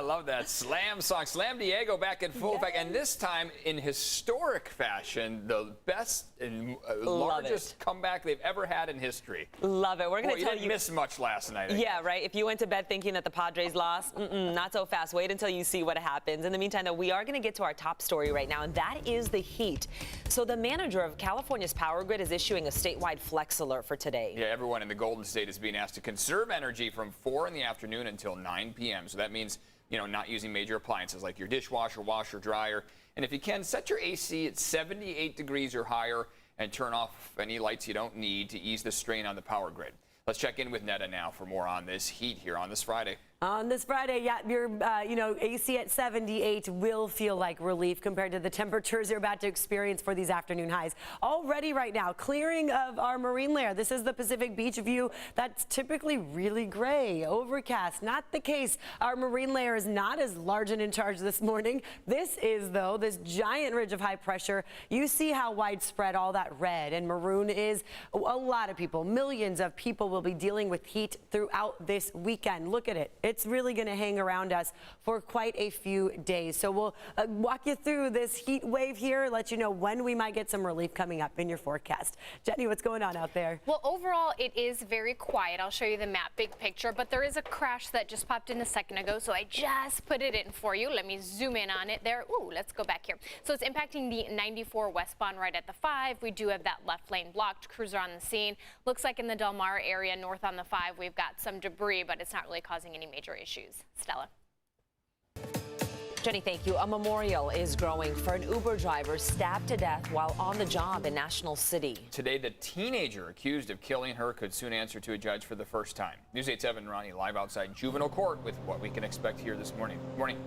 love that. Slam song. Slam Diego back in full effect. And this time in historic fashion, the best and largest comeback they've ever had in history. Love it. We're going to tell you. You didn't miss much last night. Yeah, right. If you went to bed thinking that the Padres lost, not so fast. Wait until you see what happens. In the meantime, though, we are going to get to our top story right now, and that is the heat. So the manager of California's power grid is issuing a statewide flex alert for today. Yeah, everyone in the Golden State is being asked to conserve energy from 4 in the afternoon until 9 p.m. So that means, not using major appliances like your dishwasher, washer, dryer. And if you can, set your AC at 78 degrees or higher and turn off any lights you don't need to ease the strain on the power grid. Let's check in with Netta now for more on this heat here on this Friday. On this Friday, yeah, your AC at 78 will feel like relief compared to the temperatures you're about to experience for these afternoon highs. Already right now, clearing of our marine layer. This is the Pacific Beach view. That's typically really gray, overcast. Not the case. Our marine layer is not as large and in charge this morning. This is, though, this giant ridge of high pressure. You see how widespread all that red and maroon is. A lot of people, millions of people will be dealing with heat throughout this weekend. Look at it. It's really going to hang around us for quite a few days. So we'll walk you through this heat wave here, let you know when we might get some relief coming up in your forecast. Jenny, what's going on out there? Well, overall, it is very quiet. I'll show you the map, big picture, but there is a crash that just popped in a second ago, so I just put it in for you. Let me zoom in on it there. Ooh, let's go back here. So it's impacting the 94 westbound right at the 5. We do have that left lane blocked. Crews are on the scene. Looks like in the Del Mar area, north on the 5, we've got some debris, but it's not really causing any major issues. Stella. Jenny, thank you. A memorial is growing for an Uber driver stabbed to death while on the job in National City. Today, the teenager accused of killing her could soon answer to a judge for the first time. News 8's Evan Ronnie live outside juvenile court with what we can expect here this morning. Morning.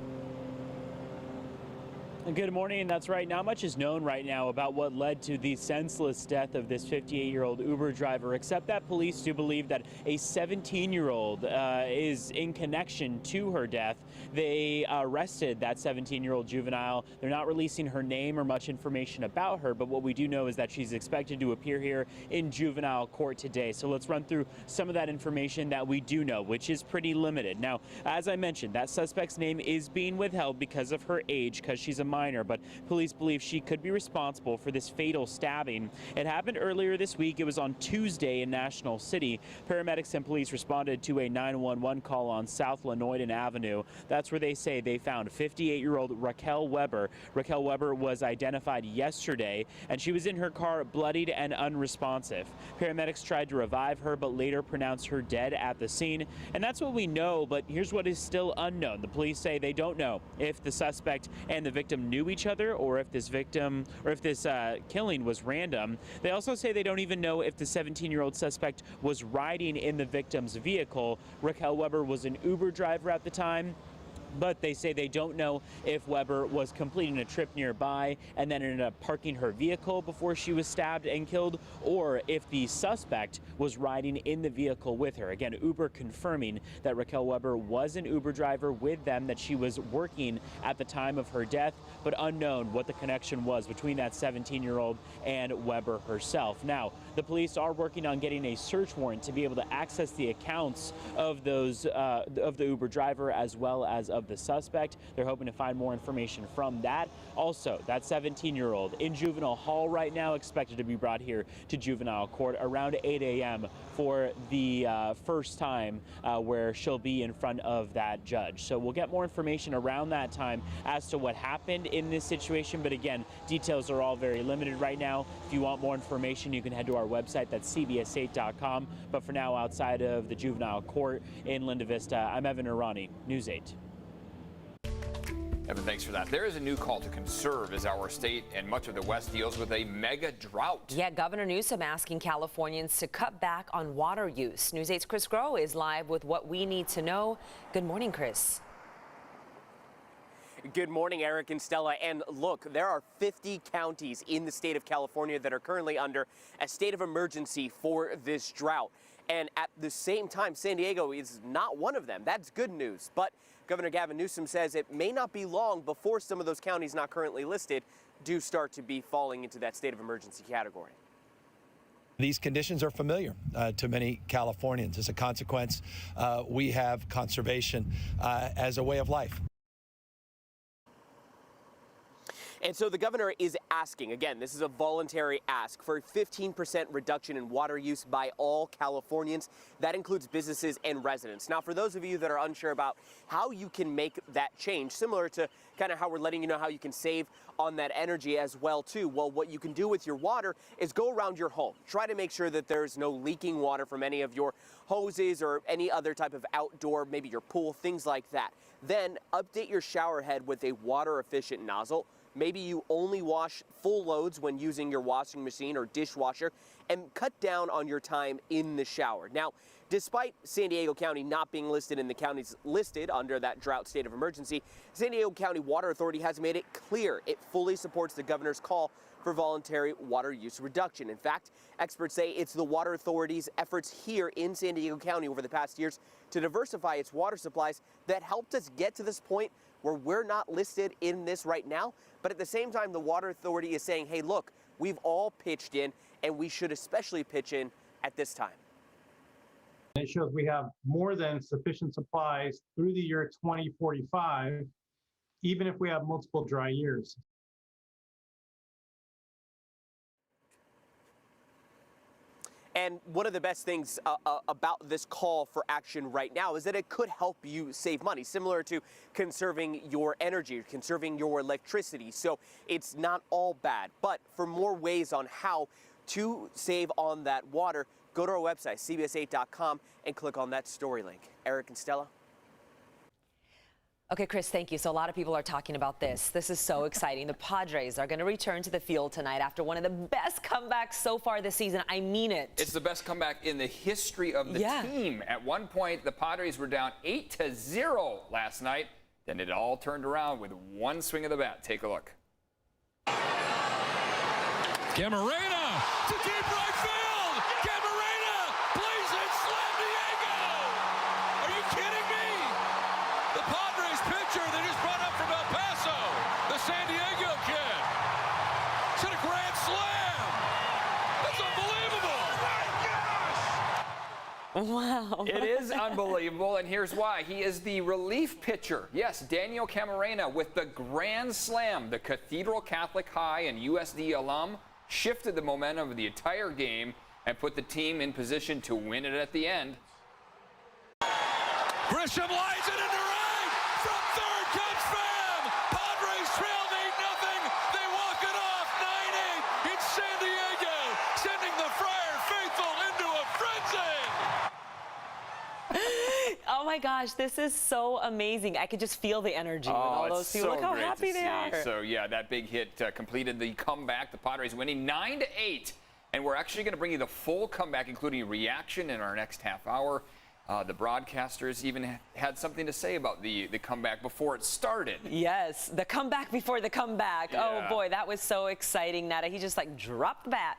Good morning. That's right. Not much is known right now about what led to the senseless death of this 58-year-old Uber driver, except that police do believe that a 17-year-old is in connection to her death. They arrested that 17-year-old juvenile. They're not releasing her name or much information about her, but what we do know is that she's expected to appear here in juvenile court today. So let's run through some of that information that we do know, which is pretty limited. Now, as I mentioned, that suspect's name is being withheld because of her age, because she's a minor, but police believe she could be responsible for this fatal stabbing. It happened earlier this week. It was on Tuesday in National City. Paramedics and police responded to a 911 call on South Lanoyden Avenue. That's where they say they found 58-year-old Raquel Weber. Raquel Weber was identified yesterday, and she was in her car bloodied and unresponsive. Paramedics tried to revive her, but later pronounced her dead at the scene. And that's what we know, but here's what is still unknown. The police say they don't know if the suspect and the victim knew each other or if this killing was random. They also say they don't even know if the 17-year-old suspect was riding in the victim's vehicle. Raquel Weber was an Uber driver at the time, but they say they don't know if Weber was completing a trip nearby and then ended up parking her vehicle before she was stabbed and killed, or if the suspect was riding in the vehicle with her. Again, Uber confirming that Raquel Weber was an Uber driver with them, that she was working at the time of her death, but unknown what the connection was between that 17-year-old and Weber herself. Now, the police are working on getting a search warrant to be able to access the accounts of those of the Uber driver as well as of the suspect. They're hoping to find more information from that. Also, that 17-year-old in juvenile hall right now, expected to be brought here to juvenile court around 8 a.m. for the first time where she'll be in front of that judge. So we'll get more information around that time as to what happened in this situation. But again, details are all very limited right now. If you want more information, you can head to our website. That's cbs8.com. But for now, outside of the juvenile court in Linda Vista, I'm Evan Irani, News 8. Evan, thanks for that. There is a new call to conserve as our state and much of the West deals with a mega drought. Yeah, Governor Newsom asking Californians to cut back on water use. News 8's Chris Groh is live with what we need to know. Good morning, Chris. Good morning, Eric and Stella. And look, there are 50 counties in the state of California that are currently under a state of emergency for this drought. And at the same time, San Diego is not one of them. That's good news. But Governor Gavin Newsom says it may not be long before some of those counties not currently listed do start to be falling into that state of emergency category. These conditions are familiar to many Californians. As a consequence, we have conservation as a way of life. And so the governor is asking, again, this is a voluntary ask, for a 15% reduction in water use by all Californians. That includes businesses and residents. Now, for those of you that are unsure about how you can make that change, similar to kind of how we're letting you know how you can save on that energy as well, too. Well, what you can do with your water is go around your home. Try to make sure that there's no leaking water from any of your hoses or any other type of outdoor, maybe your pool, things like that. Then update your shower head with a water-efficient nozzle. Maybe you only wash full loads when using your washing machine or dishwasher, and cut down on your time in the shower. Now, despite San Diego County not being listed in the counties listed under that drought state of emergency, San Diego County Water Authority has made it clear it fully supports the governor's call for voluntary water use reduction. In fact, experts say it's the Water Authority's efforts here in San Diego County over the past years to diversify its water supplies that helped us get to this point where we're not listed in this right now. But at the same time, the Water Authority is saying, hey, look, we've all pitched in, and we should especially pitch in at this time. It shows we have more than sufficient supplies through the year 2045, even if we have multiple dry years. And one of the best things about this call for action right now is that it could help you save money, similar to conserving your energy, conserving your electricity. So it's not all bad. But for more ways on how to save on that water, go to our website, cbs8.com, and click on that story link. Eric and Stella. Okay, Chris, thank you. So a lot of people are talking about this. This is so exciting. The Padres are going to return to the field tonight after one of the best comebacks so far this season. I mean it. It's the best comeback in the history of the team. At one point, the Padres were down 8-0 last night. Then it all turned around with one swing of the bat. Take a look. Camarena to deep right field. Camarena plays it. Slam Diego. Are you kidding me? The Padres pitcher they just brought up from El Paso, the San Diego kid. It's a grand slam. That's unbelievable. Oh my gosh. Wow. It is unbelievable, and here's why. He is the relief pitcher. Yes, Daniel Camarena with the grand slam. The Cathedral Catholic High and USD alum shifted the momentum of the entire game and put the team in position to win it at the end. Grisham lines it into right. From third comes Pham. Padres trailed 8-0. They walk it off 9-8 in San Diego, sending the Friar Faithful into a frenzy. Oh my gosh, this is so amazing. I could just feel the energy with all those people. So Look how great happy to they see. are. So yeah, that big hit completed the comeback. The Padres winning 9-8. And we're actually going to bring you the full comeback, including reaction in our next half hour. The broadcasters even had something to say about the comeback before it started. Yes, the comeback before the comeback. Yeah. Oh boy, that was so exciting, Nata. He just like dropped the bat.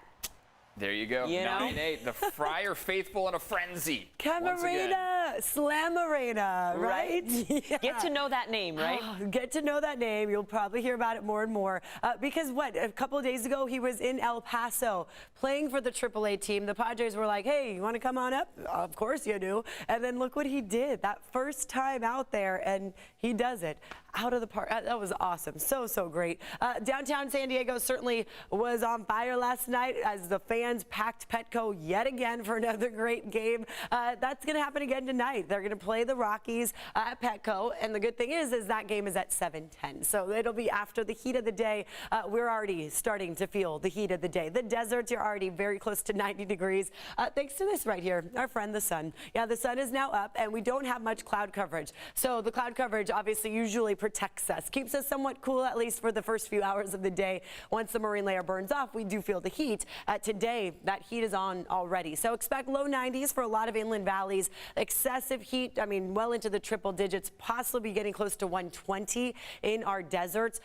There you go. You know? 9-8. The Friar Faithful in a frenzy. Camarena, Slamarena, right? Yeah. Get to know that name, right? Get to know that name. You'll probably hear about it more and more. Because a couple of days ago, he was in El Paso playing for the AAA team. The Padres were like, hey, you want to come on up? Of course you do. And then look what he did. That first time out there, and he does it. Out of the park. That was awesome. So great. Downtown San Diego certainly was on fire last night as the fans packed Petco yet again for another great game. That's going to happen again tonight. They're going to play the Rockies at Petco, and the good thing is that game is at 7:10. So it'll be after the heat of the day. We're already starting to feel the heat of the day. The deserts are already very close to 90 degrees. Thanks to this right here, our friend the sun. Yeah, the sun is now up, and we don't have much cloud coverage. So the cloud coverage obviously usually protects us, keeps us somewhat cool, at least for the first few hours of the day. Once the marine layer burns off, we do feel the heat. Today, that heat is on already. So expect low 90s for a lot of inland valleys. Excessive heat, I mean, well into the triple digits, possibly getting close to 120 in our deserts.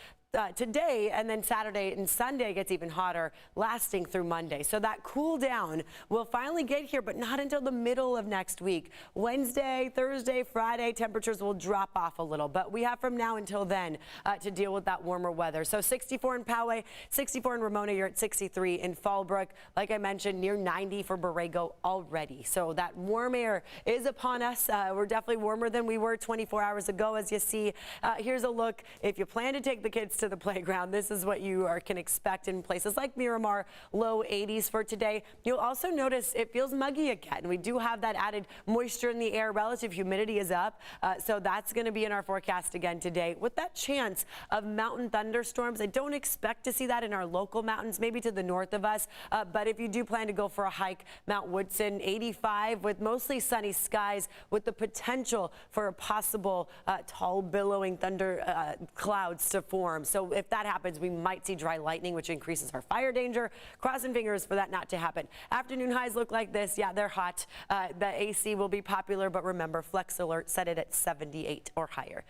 today, and then Saturday and Sunday gets even hotter, lasting through Monday. So that cool down will finally get here, but not until the middle of next week. Wednesday, Thursday, Friday, temperatures will drop off a little, but we have from now until then to deal with that warmer weather. So 64 in Poway, 64 in Ramona, you're at 63 in Fallbrook. Like I mentioned, near 90 for Borrego already. So that warm air is upon us. We're definitely warmer than we were 24 hours ago, as you see. Here's a look. If you plan to take the kids to the playground, this is what you can expect in places like Miramar. Low 80s for today. You'll also notice it feels muggy again. We do have that added moisture in the air. Relative humidity is up, so that's going to be in our forecast again today with that chance of mountain thunderstorms. I don't expect to see that in our local mountains, maybe to the north of us, but if you do plan to go for a hike, Mount Woodson 85 with mostly sunny skies with the potential for a possible tall billowing thunder clouds to form. So if that happens, we might see dry lightning, which increases our fire danger. Crossing fingers for that not to happen. Afternoon highs look like this. Yeah, they're hot. The AC will be popular, but remember, flex alert, set it at 78 or higher.